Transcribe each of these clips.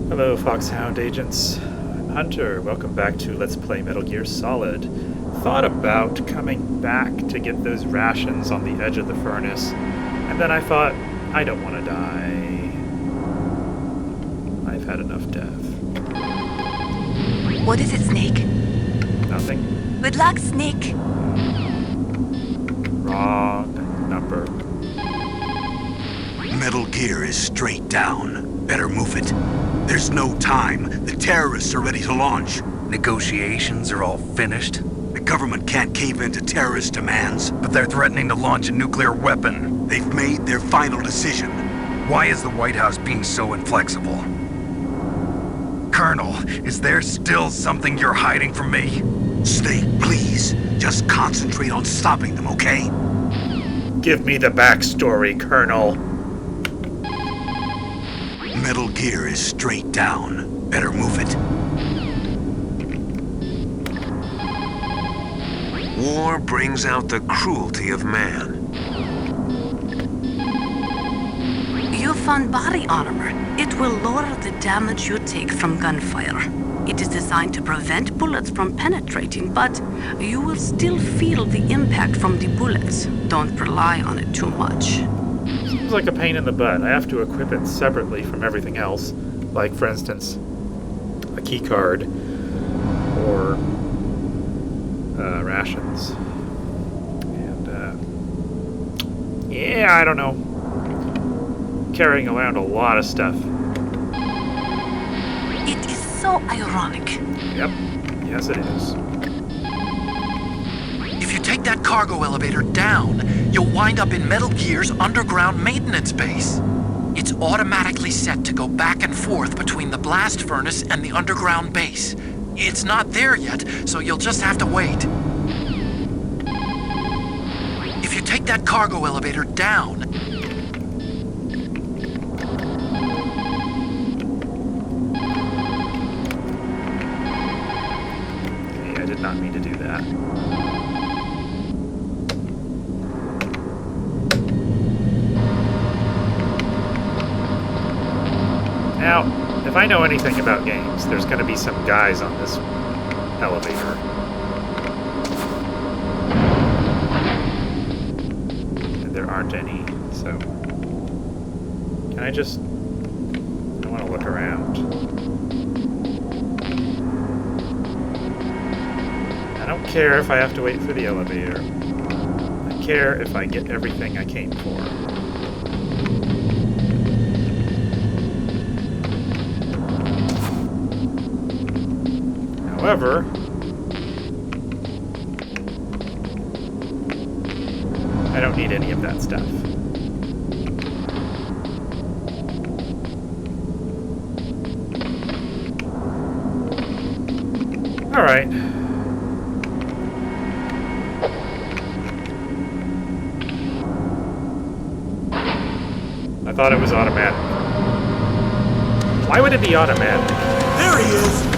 Hello, Foxhound agents. I'm Hunter. Welcome back to Let's Play Metal Gear Solid. Thought about coming back to get those rations on the edge of the furnace, and then I thought, I don't want to die. I've had enough death. What is it, Snake? Nothing. Good luck, Snake. Wrong number. Metal Gear is straight down. Better move it. There's no time. The terrorists are ready to launch. Negotiations are all finished, The government can't cave into terrorist demands. but they're threatening to launch a nuclear weapon. They've made their final decision. Why is the White House being so inflexible? Colonel, is there still something you're hiding from me? Snake, please. Just concentrate on stopping them, okay? Give me the backstory, Colonel. Metal Gear is straight down. Better move it. War brings out the cruelty of man. You found body armor. It will lower the damage you take from gunfire. It is designed to prevent bullets from penetrating, but you will still feel the impact from the bullets. Don't rely on it too much. Seems like a pain in the butt. I have to equip it separately from everything else. Like, for instance, a key card or rations. And, yeah, I don't know. Carrying around a lot of stuff. It is so ironic. Yep. Yes, it is. If you take that cargo elevator down, you'll wind up in Metal Gear's underground maintenance base. It's automatically set to go back and forth between the blast furnace and the underground base. It's not there yet, so you'll just have to wait. If you take that cargo elevator down, I did not mean to do that. Now, if I know anything about games, there's going to be some guys on this elevator. And there aren't any, so... Can I just... I want to look around. I don't care if I have to wait for the elevator. I care if I get everything I came for. However, I don't need any of that stuff. All right. I thought it was automatic. Why would it be automatic? There he is!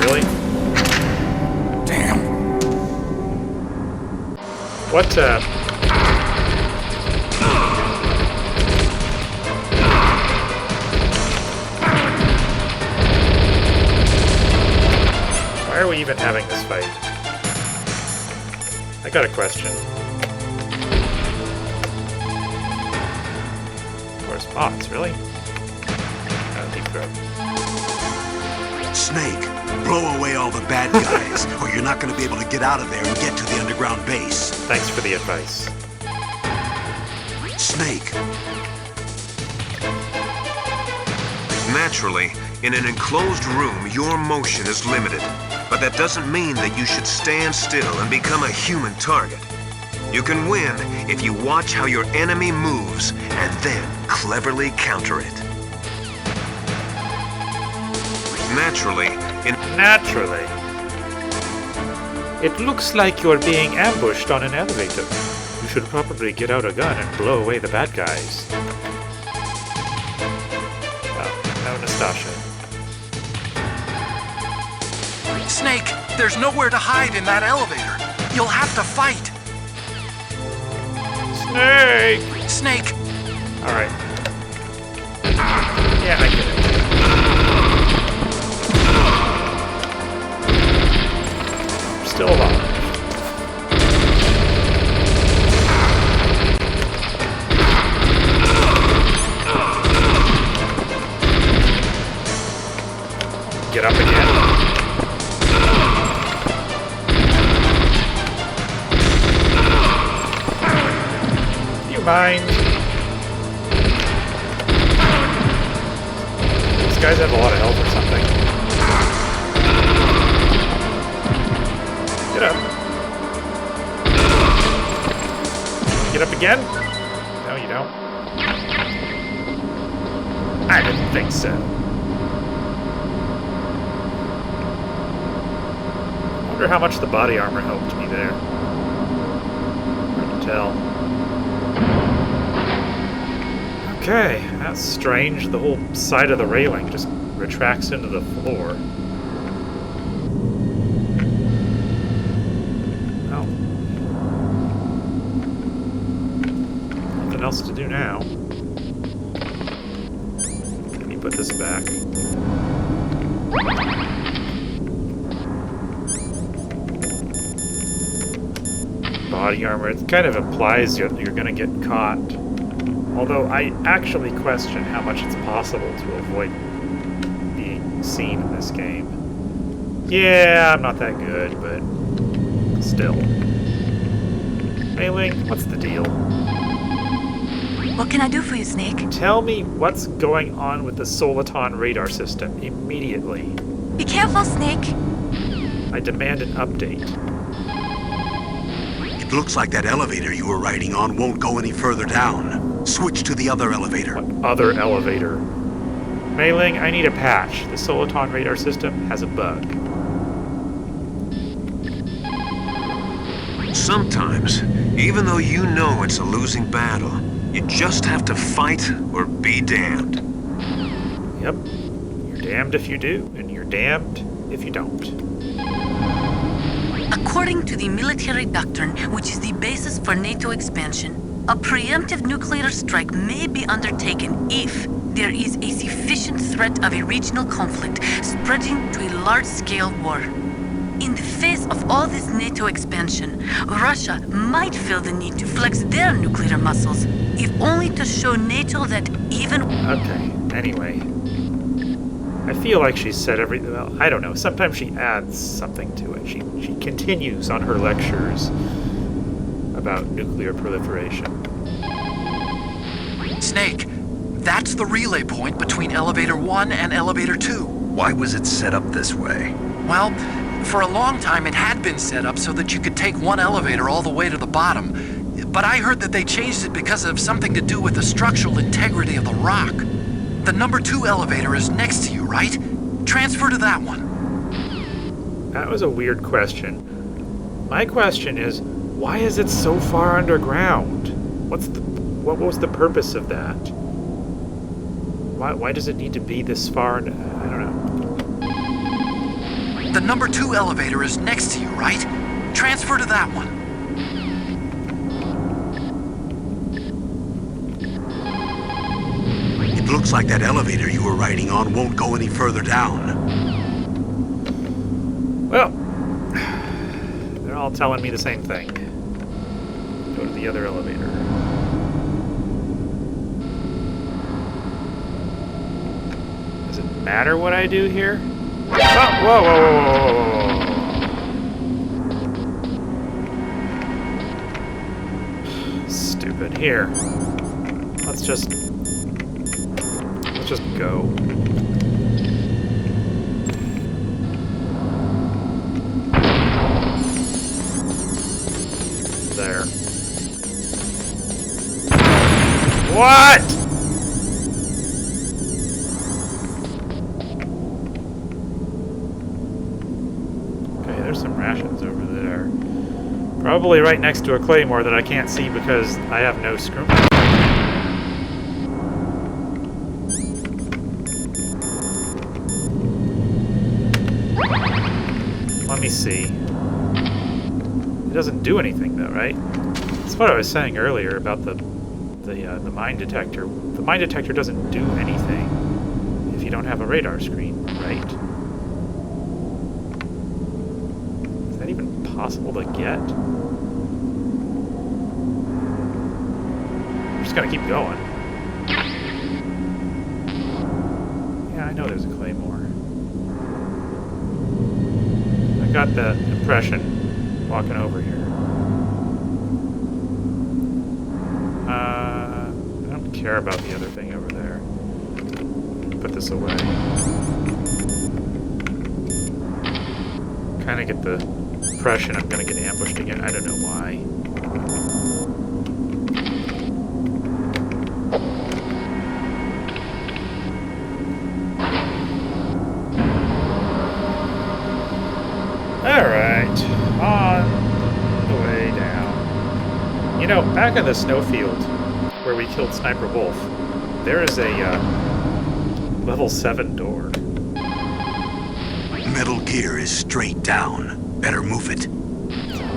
Really? Damn! What, Why are we even having this fight? I got a question. Where's Mods, really? Deep throat. Snake, blow away all the bad guys, or you're not going to be able to get out of there and get to the underground base. Thanks for the advice. Snake, Naturally, in an enclosed room, your motion is limited. But that doesn't mean that you should stand still and become a human target. You can win if you watch how your enemy moves and then cleverly counter it. Naturally, Naturally. It looks like you're being ambushed on an elevator. You should probably get out a gun and blow away the bad guys. Oh, no Nastasha. Snake, there's nowhere to hide in that elevator. You'll have to fight. Snake! Snake! Alright. Yeah, I get it. Still alive. Get up again. Do you mind? These guys have a lot of health or something. Get up. Get up again? No, you don't. I didn't think so. I wonder how much the body armor helped me there. Hard to tell. Okay, that's strange. The whole side of the railing just retracts into the floor. Oh. Nothing else to do now. Let me put this back. Body armor, it kind of implies you're gonna get caught. Although I actually question how much it's possible to avoid being seen in this game. Yeah, I'm not that good, but still. Mei-Ling, what's the deal? What can I do for you, Snake? Tell me what's going on with the Soliton radar system immediately. Be careful, Snake. I demand an update. It looks like that elevator you were riding on won't go any further down. Switch to the other elevator. What other elevator? Mei-Ling, I need a patch. The Soliton radar system has a bug. Sometimes, even though you know it's a losing battle, you just have to fight or be damned. Yep. You're damned if you do, and you're damned if you don't. According to the military doctrine, which is the basis for NATO expansion, a preemptive nuclear strike may be undertaken if there is a sufficient threat of a regional conflict spreading to a large-scale war. In the face of all this NATO expansion, Russia might feel the need to flex their nuclear muscles, if only to show NATO that even... Okay, anyway. I feel like she said everything. Well, I don't know. Sometimes she adds something to it. She continues on her lectures about nuclear proliferation. Snake, that's the relay point between Elevator 1 and Elevator 2. Why was it set up this way? Well, for a long time it had been set up so that you could take one elevator all the way to the bottom. But I heard that they changed it because of something to do with the structural integrity of the rock. The number 2 elevator is next to you, right? Transfer to that one. That was a weird question. My question is, why is it so far underground? What was the purpose of that? Why does it need to be this far? I don't know. The number 2 elevator is next to you, right? Transfer to that one. It looks like that elevator you were riding on won't go any further down. Well, they're all telling me the same thing. Go to the other elevator. Does it matter what I do here? Oh, whoa, whoa, whoa, whoa, whoa. Stupid. Here. Let's just go. There. What? Okay, there's some rations over there. Probably right next to a claymore that I can't see because I have no screw. Let me see. It doesn't do anything though, right? That's what I was saying earlier about the mine detector. The mine detector doesn't do anything if you don't have a radar screen, right? Is that even possible to get? I'm just gonna keep going. Yeah, I know there's a claymore. I got that impression walking over here. I don't care about the other thing over there. Put this away. Kind of get the impression I'm going to get ambushed again. I don't know why. Alright, on the way down. You know, back in the snowfield where we killed Sniper Wolf, there is a level 7 door. Metal Gear is straight down. Better move it.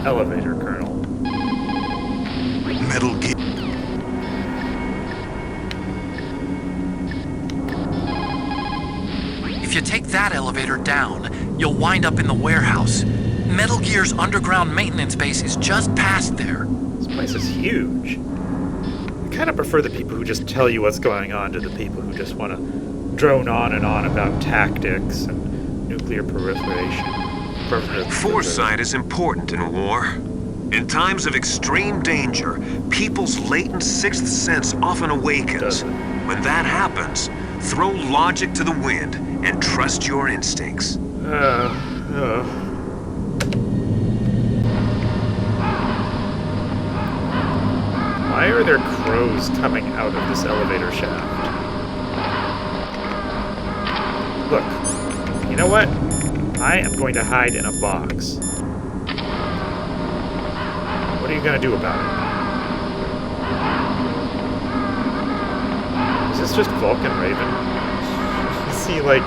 Elevator, Colonel. Metal Gear. If you take that elevator down, you'll wind up in the warehouse. Metal Gear's underground maintenance base is just past there. This place is huge. I kind of prefer the people who just tell you what's going on to the people who just want to drone on and on about tactics and nuclear proliferation. Foresight is important in war. In times of extreme danger, people's latent sixth sense often awakens. When that happens, throw logic to the wind and trust your instincts. Why are there crows coming out of this elevator shaft? Look, you know what? I am going to hide in a box. What are you going to do about it? Is this just Vulcan Raven? Is he like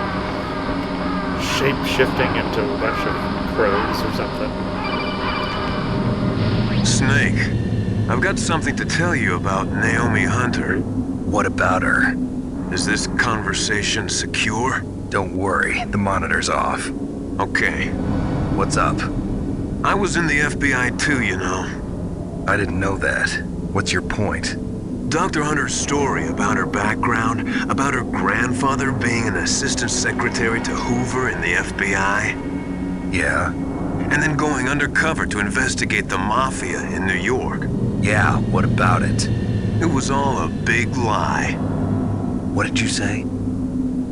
shape-shifting into a bunch of crows or something? Snake, I've got something to tell you about Naomi Hunter. What about her? Is this conversation secure? Don't worry, the monitor's off. Okay. What's up? I was in the FBI too, you know. I didn't know that. What's your point? Dr. Hunter's story about her background, about her grandfather being an assistant secretary to Hoover in the FBI. Yeah? And then going undercover to investigate the Mafia in New York. Yeah, what about it? It was all a big lie. What did you say?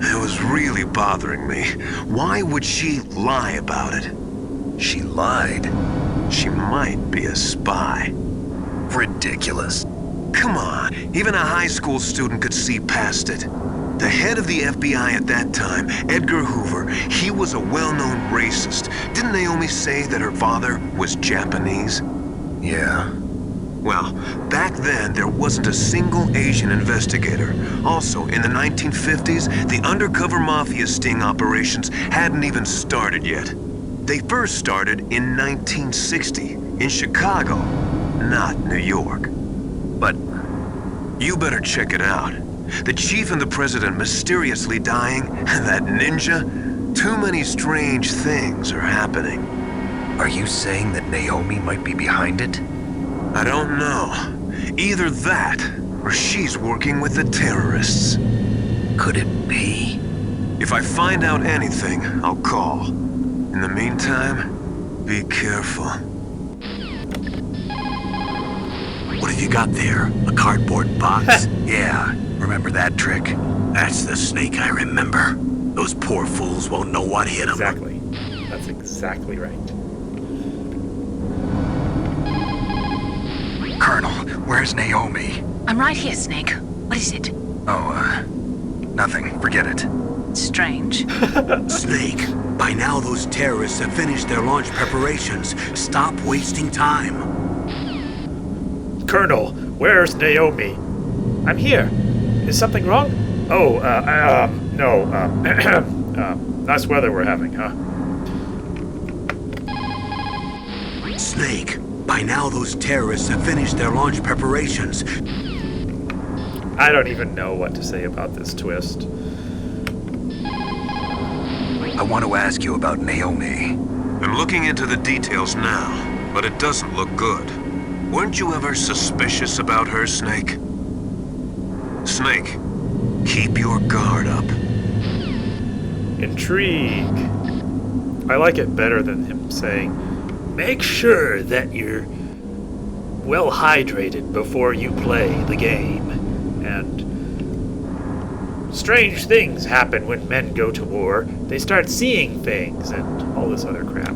It was really bothering me. Why would she lie about it? She lied. She might be a spy. Ridiculous. Come on, even a high school student could see past it. The head of the FBI at that time, Edgar Hoover, he was a well-known racist. Didn't Naomi say that her father was Japanese? Yeah. Well, back then, there wasn't a single Asian investigator. Also, in the 1950s, the undercover mafia sting operations hadn't even started yet. They first started in 1960, in Chicago, not New York. But you better check it out. The chief and the president mysteriously dying, and that ninja? Too many strange things are happening. are you saying that Naomi might be behind it? I don't know. Either that, or she's working with the terrorists. Could it be? If I find out anything, I'll call. In the meantime, be careful. What have you got there? A cardboard box? Yeah, remember that trick? That's the Snake I remember. Those poor fools won't know what hit them. Exactly. That's exactly right. Colonel, where's Naomi? I'm right here, Snake. What is it? Oh, nothing. Forget it. Strange. Snake, by now those terrorists have finished their launch preparations. Stop wasting time. Colonel, where's Naomi? I'm here. Is something wrong? Oh, no, nice weather we're having, huh? Snake, By now, those terrorists have finished their launch preparations. I don't even know what to say about this twist. I want to ask you about Naomi. I'm looking into the details now, but it doesn't look good. Weren't you ever suspicious about her, Snake? Snake, keep your guard up. Intrigue. I like it better than him saying, make sure that you're well hydrated before you play the game. And strange things happen when men go to war. They start seeing things and all this other crap.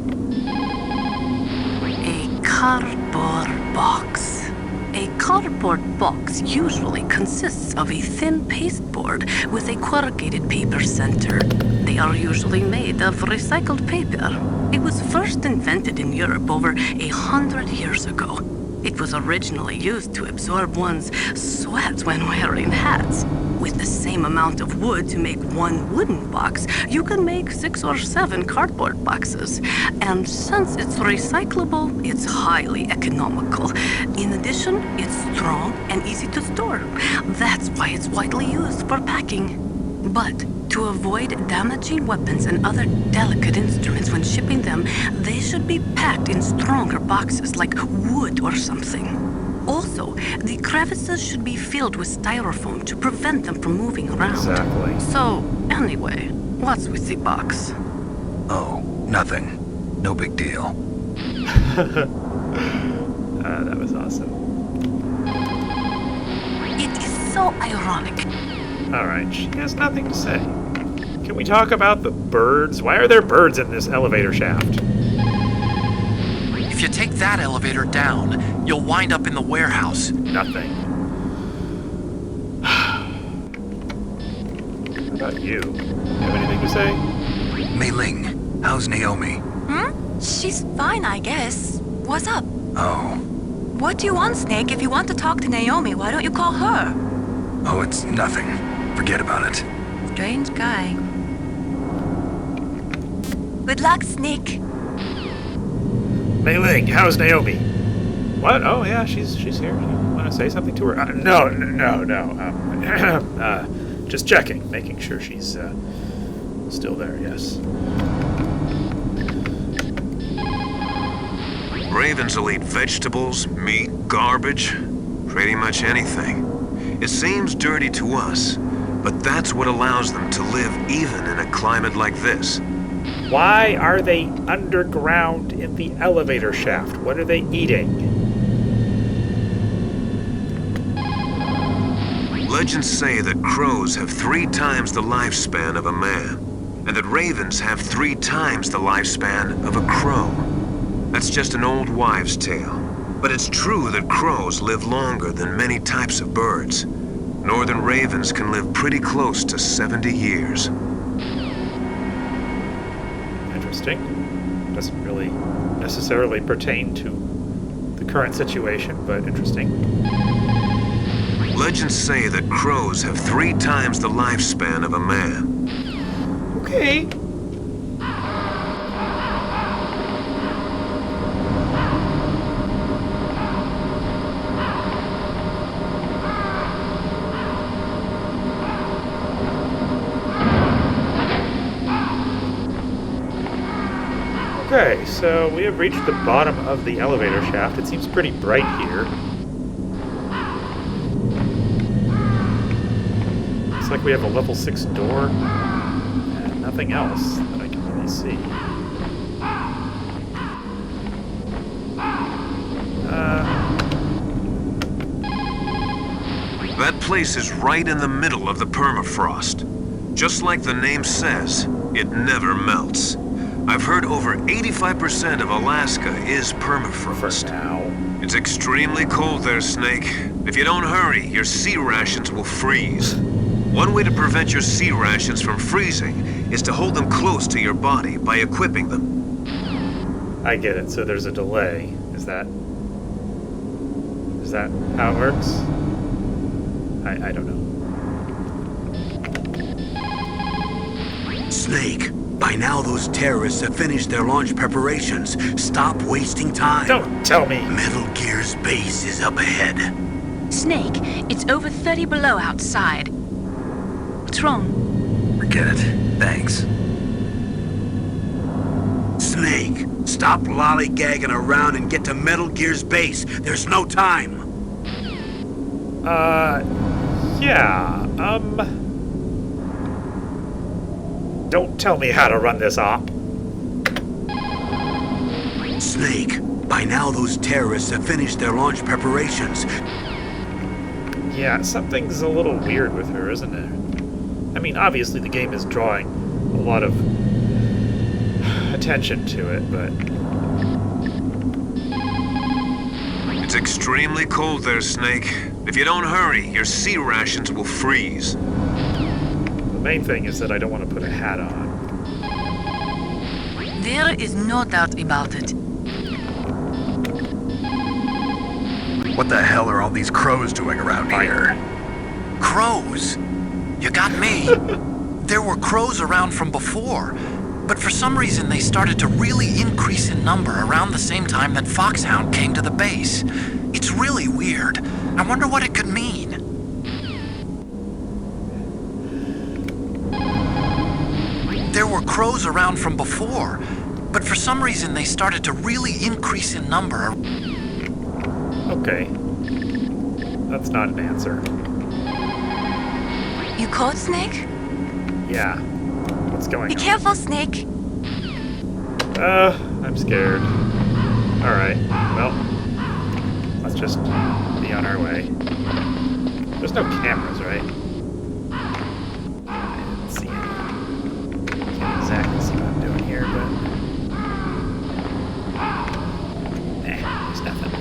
A cardboard box. A cardboard box usually consists of a thin pasteboard with a corrugated paper center. They are usually made of recycled paper. It was first invented in Europe over 100 years ago. It was originally used to absorb one's sweat when wearing hats. With the same amount of wood to make one wooden box, you can make 6 or 7 cardboard boxes. And since it's recyclable, it's highly economical. In addition, it's strong and easy to store. That's why it's widely used for packing. But to avoid damaging weapons and other delicate instruments when shipping them, they should be packed in stronger boxes like wood or something. Also, the crevices should be filled with styrofoam to prevent them from moving around. Exactly. So, anyway, what's with the box? Oh, nothing. No big deal. That was awesome. It is so ironic. Alright, she has nothing to say. Can we talk about the birds? Why are there birds in this elevator shaft? If you take that elevator down, you'll wind up in the warehouse. Nothing. How about you? You have anything to say? Mei Ling, how's Naomi? She's fine, I guess. What's up? Oh. What do you want, Snake? If you want to talk to Naomi, why don't you call her? Oh, it's nothing. Forget about it. Strange guy. Good luck, Snake. Mei Ling, how's Naomi? What? Oh, yeah, she's here. You want to say something to her? No. Just checking, making sure she's still there, yes. Ravens will eat vegetables, meat, garbage, pretty much anything. It seems dirty to us, but that's what allows them to live even in a climate like this. Why are they underground in the elevator shaft? What are they eating? Legends say that crows have 3 times the lifespan of a man, and that ravens have 3 times the lifespan of a crow. That's just an old wives' tale. But it's true that crows live longer than many types of birds. Northern ravens can live pretty close to 70 years. Interesting. Doesn't really necessarily pertain to the current situation, but interesting. Legends say that crows have 3 times the lifespan of a man. Okay. Okay, so we have reached the bottom of the elevator shaft. It seems pretty bright here. Looks like we have a level 6 door and nothing else that I can really see. That place is right in the middle of the permafrost. Just like the name says, it never melts. I've heard over 85% of Alaska is permafrost. For now. It's extremely cold there, Snake. If you don't hurry, your sea rations will freeze. One way to prevent your sea rations from freezing is to hold them close to your body by equipping them. I get it, so there's a delay. Is that how it works? I don't know. Snake, By now those terrorists have finished their launch preparations. Stop wasting time. Don't tell me. Metal Gear's base is up ahead. Snake, it's over 30 below outside. What's wrong? Forget it. Thanks. Snake, stop lollygagging around and get to Metal Gear's base. There's no time. Yeah, don't tell me how to run this op. Snake, by now those terrorists have finished their launch preparations. Yeah, something's a little weird with her, isn't it? I mean, obviously the game is drawing a lot of attention to it, but... It's extremely cold there, Snake. If you don't hurry, your sea rations will freeze. The main thing is that I don't want to put a hat on. There is no doubt about it. What the hell are all these crows doing around here? Crows? You got me. There were crows around from before, but for some reason they started to really increase in number around the same time that Foxhound came to the base. It's really weird. I wonder what it could mean. There were crows around from before, but for some reason they started to really increase in number. Okay. That's not an answer. You caught Snake? Yeah. What's going Be on? careful, Snake. I'm scared. Alright, well, let's just be on our way. There's no cameras, right? I didn't see any. Can't exactly see what I'm doing here, but... there's nothing.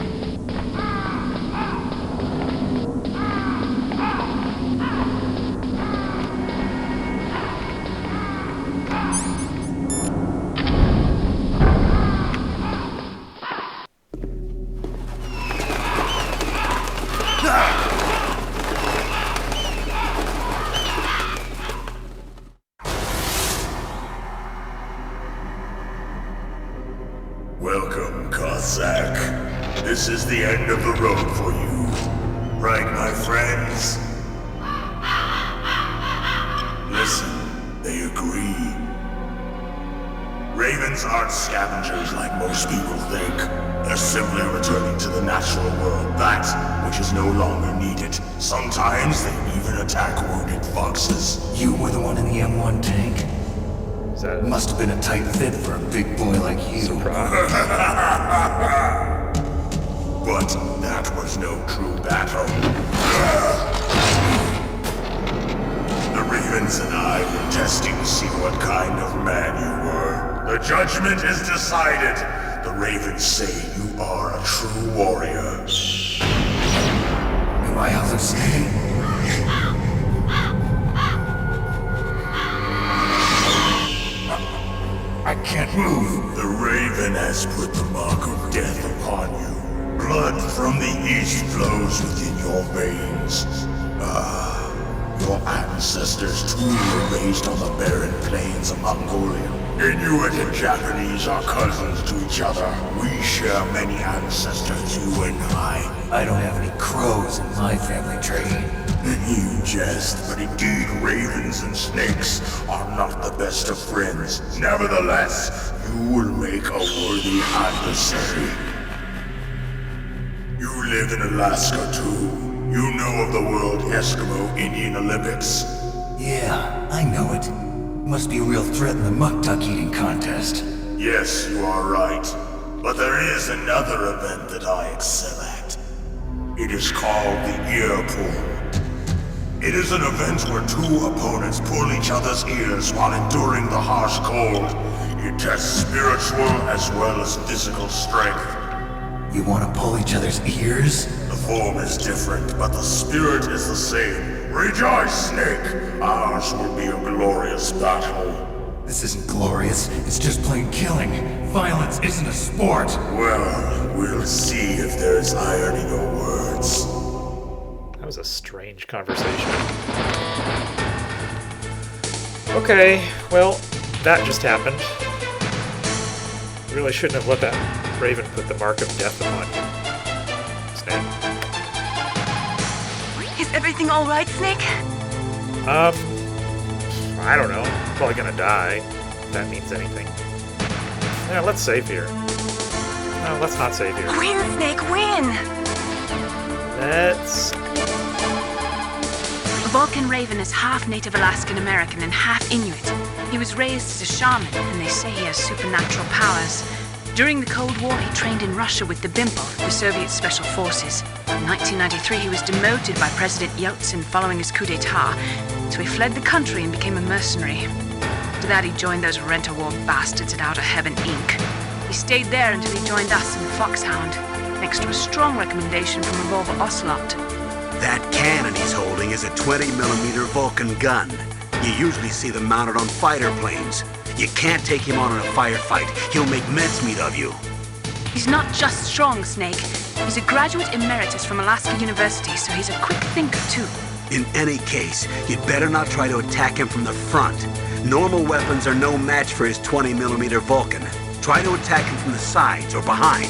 Welcome, Cossack. This is the end of the road for you. Right, my friends? Listen, they agree. Ravens aren't scavengers like most people think. They're simply returning to the natural world, that which is no longer needed. Sometimes they even attack wounded foxes. You were the one in the M1 tank? Is that Must have been a tight fit for a big boy like you. surprise? But that was no true battle. The Ravens and I were testing to see what kind of man you were. The judgment is decided. The Ravens say you are a true warrior. Am I hallucinating? I can't move. The Raven has put the mark of death upon you. Blood from the east flows within your veins. Your ancestors too were raised on the barren plains of Mongolia. Inuit and Japanese are cousins to each other. We share many ancestors, you and I. I don't have any crows in my family tree. You jest, but indeed ravens and snakes are not the best of friends. Nevertheless, you will make a worthy adversary. You live in Alaska too. You know of the World Eskimo Indian Olympics. Yeah, I know it. Must be a real threat in the muck duck eating contest. Yes, you are right. But there is another event that I excel at. It is called the ear pull. It is an event where two opponents pull each other's ears while enduring the harsh cold. It tests spiritual as well as physical strength. You want to pull each other's ears? The form is different, but the spirit is the same. Rejoice, Snake! Ours will be a glorious battle. This isn't glorious. It's just plain killing. Violence isn't a sport. Well, we'll see if there's iron in your words. That was a strange conversation. Okay, well, that just happened. Really shouldn't have let that Raven put the mark of death upon you. Snake. Is everything all right, Snake? I don't know. Probably gonna die. If that means anything. Yeah, let's save here. No, let's not save here. Win, Snake, win! Let's... Vulcan Raven is half Native Alaskan American and half Inuit. He was raised as a shaman, and they say he has supernatural powers. During the Cold War, he trained in Russia with the BIMPO, the Soviet Special Forces. In 1993, he was demoted by President Yeltsin following his coup d'etat, so he fled the country and became a mercenary. After that, he joined those rent-a-war bastards at Outer Heaven, Inc. He stayed there until he joined us in Foxhound, next to a strong recommendation from Revolver Ocelot. That cannon he's holding is a 20mm Vulcan gun. You usually see them mounted on fighter planes. You can't take him on in a firefight. He'll make mincemeat of you. He's not just strong, Snake. He's a graduate emeritus from Alaska University, so he's a quick thinker, too. In any case, you'd better not try to attack him from the front. Normal weapons are no match for his 20mm Vulcan. Try to attack him from the sides or behind.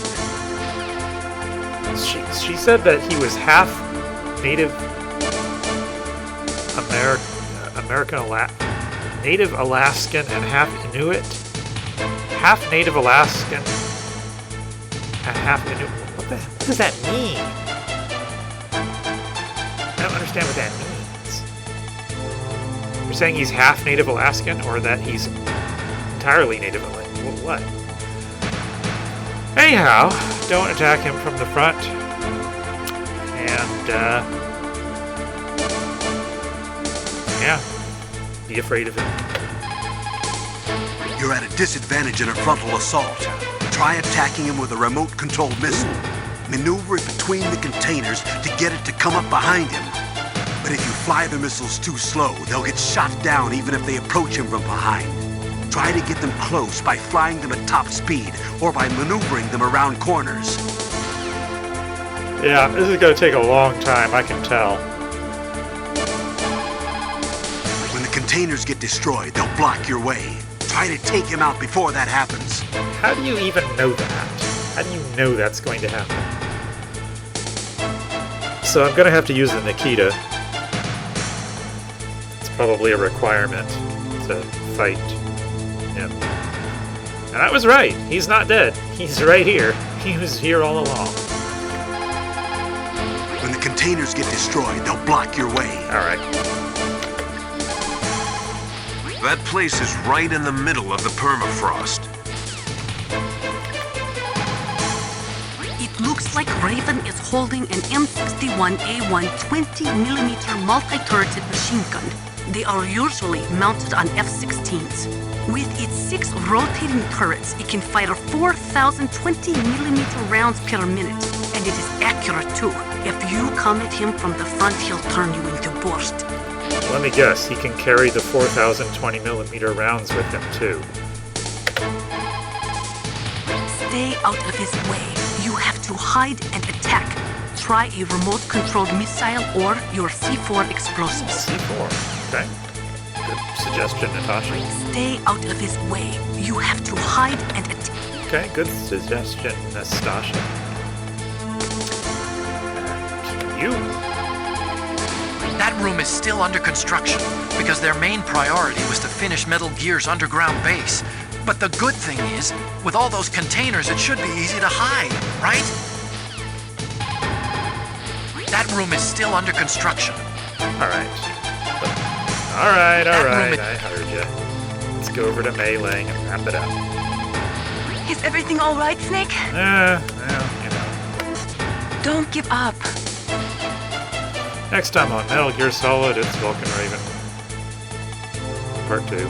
She said that he was half Native Native Alaskan and half Inuit? Half Native Alaskan and half Inuit. What does that mean? I don't understand what that means. You're saying he's half Native Alaskan or that he's entirely Native Alaskan? What? Anyhow, don't attack him from the front. And, yeah, be afraid of him. You're at a disadvantage in a frontal assault. Try attacking him with a remote-controlled missile. Maneuver it between the containers to get it to come up behind him. But if you fly the missiles too slow, they'll get shot down even if they approach him from behind. Try to get them close by flying them at top speed or by maneuvering them around corners. Yeah, this is going to take a long time, I can tell. When the containers get destroyed, they'll block your way. Try to take him out before that happens. How do you even know that? How do you know that's going to happen? So I'm going to have to use the Nikita. It's probably a requirement to fight him. And I was right. He's not dead. He's right here. He was here all along. When the containers get destroyed, they'll block your way. Alright. That place is right in the middle of the permafrost. It looks like Raven is holding an M61A1 20mm multi-turreted machine gun. They are usually mounted on F-16s. With its 6 rotating turrets, it can fire 4,000 20mm rounds per minute. And it is accurate too. If you come at him from the front, he'll turn you into burst. Let me guess, he can carry the 4,000 20mm rounds with him too. Stay out of his way. You have to hide and attack. Try a remote-controlled missile or your C4 explosives. C4, okay. Good suggestion, Natasha. Stay out of his way. You have to hide and attack. Okay, good suggestion, Nastasia. And you? That room is still under construction because their main priority was to finish Metal Gear's underground base. But the good thing is, with all those containers, it should be easy to hide, right? That room is still under construction. Alright. Alright, I heard you. Let's go over to meleeing and wrap it up. Is everything all right, Snake? Well, you know. Don't give up. Next time on Metal Gear Solid, it's Vulcan Raven. Part 2.